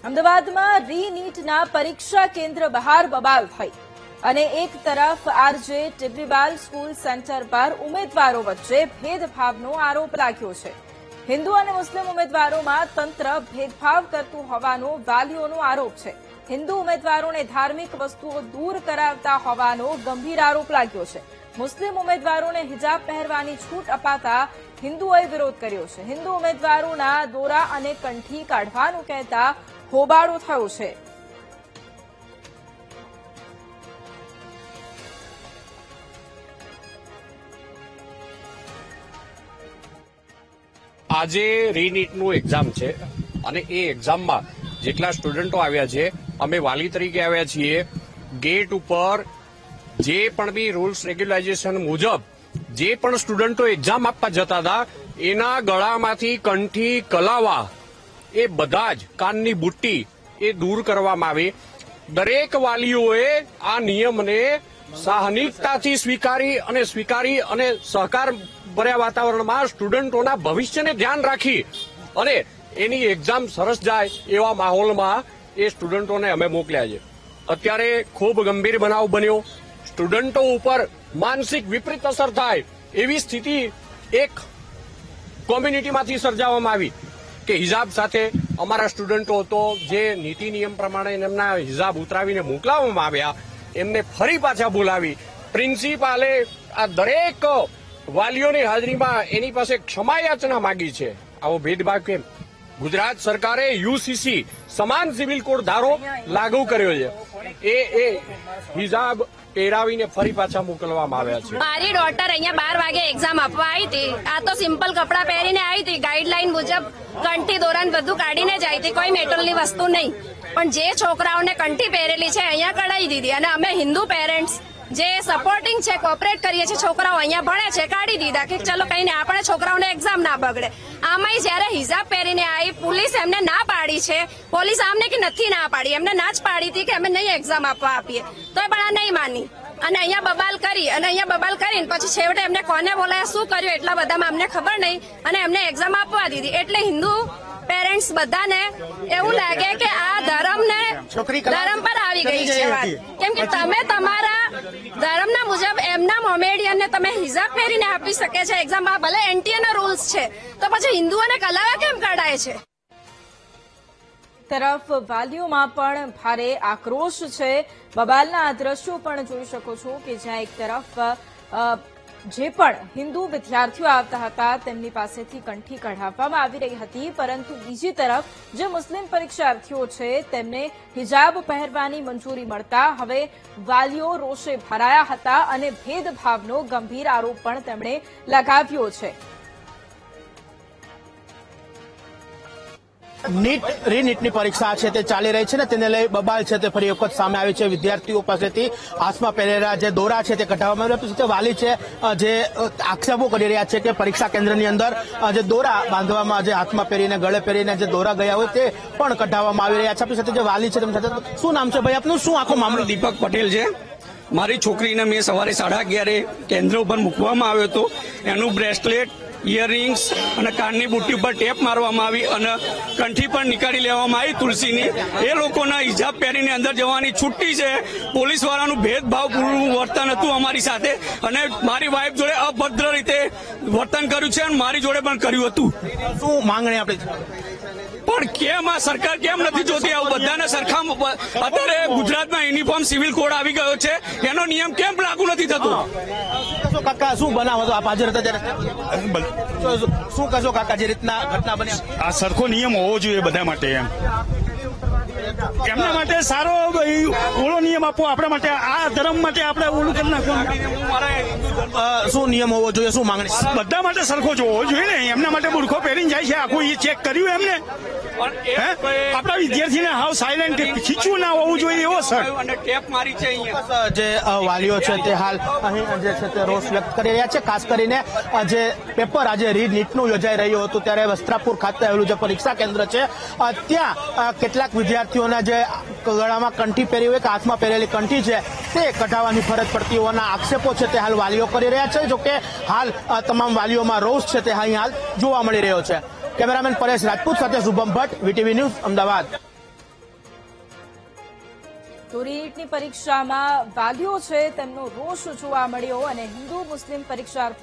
અમદાવાદમાં રીનીટના પરીક્ષા કેન્દ્ર બહાર બબાલ થઈ અને એક તરફ આરજે ટિબ્બીબાલ સ્કૂલ સેન્ટર પર ઉમેદવારો વચ્ચે ભેદભાવનો આરોપ લાગ્યો છે। હિન્દુ અને મુસ્લિમ ઉમેદવારોમાં તંત્ર ભેદભાવ કરતું હોવાનો વાલીઓનો આરોપ છે। હિન્દુ ઉમેદવારોને ધાર્મિક વસ્તુઓ દૂર કરાવતા હોવાનો ગંભીર આરોપ લાગ્યો છે। મુસ્લિમ ઉમેદવારોને હિજાબ પહેરવાની છૂટ અપાતા હિન્દુઓએ વિરોધ કર્યો છે। હિન્દુ ઉમેદવારોના દોરા અને કંઠી કાઢવાનું કહેતા હોબાળો થયો છે। આજે રીનીટનું એક્ઝામ છે અને એ એક્ઝામમાં જેટલા સ્ટુડન્ટો આવ્યા છે, અમે વાલી તરીકે આવ્યા છીએ। ગેટ ઉપર જે પણ બી રૂલ્સ રેગ્યુલાઇઝેશન મુજબ જે પણ સ્ટુડન્ટો એક્ઝામ આપવા જતા હતા એના ગળામાંથી કંઠી કલાવા એ બધા જ કાનની બુટ્ટી એ દૂર કરવામાં આવે। દરેક વાલીઓએ આ નિયમને સાહનિકતાથી સ્વીકારી અને સહકાર ભર્યા વાતાવરણમાં સ્ટુડન્ટોના ભવિષ્યને ધ્યાન રાખી અને એની એક્ઝામ સરસ જાય એવા માહોલમાં એ સ્ટુડન્ટોને અમે મોકલ્યા છે। અત્યારે ખૂબ ગંભીર બનાવ બન્યો, સ્ટુડન્ટો ઉપર માનસિક વિપરીત અસર થાય એવી સ્થિતિ એક કોમ્યુનિટીમાંથી સર્જાવવામાં આવી કે હિજાબ સાથે અમારા સ્ટુડન્ટો તો જે નીતિ નિયમ પ્રમાણે એમના હિજાબ ઉતરાવીને મોકલાવવામાં આવ્યા એમને ફરી પાછા બોલાવી પ્રિન્સિપાલે આ દરેક વાલીઓની હાજરીમાં એની પાસે ક્ષમાયાચના માંગી છે। આવો ભેદભાવ કેમ? ગુજરાત સરકારે યુસીસી સમાન સિવિલ કોડ ધારો લાગુ કર્યો છે। એ હિજાબ પહેરાવીને ફરી પાછા મોકલવામાં આવ્યા છે। મારી ડોટર અહીંયા 12 વાગે એક્ઝામ આપવા આવી હતી। આ તો સિમ્પલ કપડાં પહેરીને આવી હતી, ગાઈડલાઈન મુજબ કંઠી દોરાન બધું કાઢીને જ આવી હતી, કોઈ મેટલની વસ્તુ નહીં। પણ જે છોકરાઓને કંઠી પહેરેલી છે અહીંયા કઢાઈ દીધી અને અમે હિન્દુ પેરેન્ટ્સ જે સપોર્ટિંગ છે, કોઓપરેટ કરીએ છીએ, છોકરાઓ અહીંયા ભણે છે, કાઢી દીધા કે ચલો કઈ નહીં, આપણે છોકરાઓને એક્ઝામ ના બગડે। આમાંય જયારે હિજાબ પહેરીને આવી, પોલીસ એમને ના પાડી છે, પોલીસ આમને કે નથી ના પાડી, એમને ના જ પાડી હતી કે અમે નહીં એક્ઝામ આપવા આપીએ, તો પણ આ નહીં માની અને અહીંયા બબાલ કરીને પછી છેવટે એમને કોને બોલાયા, શું કર્યું એટલા બધામાં અમને ખબર નહીં અને એમને એક્ઝામ આપવા દીધી। એટલે હિન્દુ પેરેન્ટ્સ બધાને એવું લાગે કે આ ધર્મ પર આવી ગઈ છે વાત, કેમ કે તમે તમારા ધર્મના મુજબ એમના મોમેડિયનને તમે હિજાબ પહેરીને આપી શકે છે એક્ઝામ, ભલે એનટીએના રૂલ્સ છે, તો પછી હિન્દુઓને કલાવા કેમ કાઢાય છે? તરફ વાલીઓમાં પણ ભારે આક્રોશ છે। બબાલના આ દ્રશ્યો પણ જોઈ શકો છો કે જ્યાં એક તરફ જે પણ હિન્દુ વિદ્યાર્થીઓ આવતા હતા તેમની પાસેથી કંઠી કઢાવવામાં આવી રહી હતી, પરંતુ બીજી તરફ જે મુસ્લિમ પરીક્ષાર્થીઓ છે તેમને હિજાબ પહેરવાની મંજૂરી મળતા હવે વાલીઓ રોષે ભરાયા હતા અને ભેદભાવનો ગંભીર આરોપ પણ તેમણે લગાવ્યો છે। રીનીટની પરીક્ષા છે તે ચાલી રહી છે ને તેને લઈ બબાલ છે તે ફરી વખત સામે આવી છે। વિદ્યાર્થીઓ પાસેથી હાથમાં પહેરેલા જે દોરા છે તે કઢાવવામાં આવ્યા છે। વાલી છે જે આક્ષેપો કરી રહ્યા છે કે પરીક્ષા કેન્દ્રની અંદર જે દોરા બાંધવામાં, જે હાથમાં પહેરીને ગળે પહેરીને જે દોરા ગયા હોય તે પણ કઢાવવામાં આવી રહ્યા છે। આપણી સાથે જે વાલી છે તેમની સાથે શું નામ છે ભાઈ આપનું, શું આખો મામલો? દીપક પટેલ છે। મારી છોકરીને મેં સવારે 11:30 કેન્દ્ર ઉપર મૂકવામાં આવ્યો હતો। એનું બ્રેસલેટ, ઇયરિંગ્સ અને કાનની બુટ્ટી ઉપર ટેપ મારવામાં આવી અને કંઠી પણ નીકાળી લેવામાં આવી તુલસીની। એ લોકોના હિજાબ પહેરીને અંદર જવાની છૂટી છે। પોલીસ વાળાનું ભેદભાવપૂર્ણ વર્તન હતું અમારી સાથે અને મારી વાઇફ જોડે અભદ્ર રીતે વર્તન કર્યું છે અને મારી જોડે પણ કર્યું હતું। શું માંગણી આપણી પણ કેમ આ સરકાર કેમ નથી જોતી? આવું બધાને સરખા અત્યારે ગુજરાતમાં યુનિફોર્મ સિવિલ કોડ આવી ગયો છે, એનો નિયમ કેમ લાગુ નથી થતો? કાકા શું બનાવ હતો આપ હાજર હતા ત્યારે? શું કહેશો કાકા, જે રીતના ઘટના બની? આ સરખો નિયમ હોવો જોઈએ બધા માટે, એમના માટે સારો ઓળો નિયમ આપવો, આપણા માટે આ ધર્મ માટે આપણે ઓલું કરી નાખવાનું। શું નિયમ હોવો જોઈએ, શું માંગણી? બધા માટે સરખો જ હોવો જોઈએ ને। એમના માટે મૂર્ખો પહેરીને જાય છે, આખું એ ચેક કર્યું એમને? આપણા વિદ્યાર્થીને હાવ સાયલેન્ટ ખીચવું ના હોવું જોઈએ એવો સર ટેપ મારી છે અહીંયા। જે વાલીઓ છે તે હાલ અહીં જે છે તે રોષ વ્યક્ત કરી રહ્યા છે। ખાસ કરીને જે પેપર આજે રીનીટનું યોજાઈ રહ્યું હતું ત્યારે વસ્ત્રાપુર ખાતે આવેલું જે પરીક્ષા કેન્દ્ર છે ત્યાં કેટલાક વિદ્યાર્થીઓના જે ગળામાં કંઠી પહેરી હોય કે હાથમાં પહેરેલી કંઠી છે તે કઢાવવાની ફરજ પડતી હોવાના આક્ષેપો છે તે હાલ વાલીઓ કરી રહ્યા છે। જોકે હાલ તમામ વાલીઓમાં રોષ છે તે અહીં હાલ જોવા મળી રહ્યો છે। કેમેરામેન પરેશ રાજપૂત સાથે શુભમ ભટ્ટ, વીટીવી ન્યૂઝ, અમદાવાદ। તો રીટની પરીક્ષામાં વાલીઓ છે તેમનો રોષ જોવા મળ્યો અને હિન્દુ મુસ્લિમ પરીક્ષાર્થી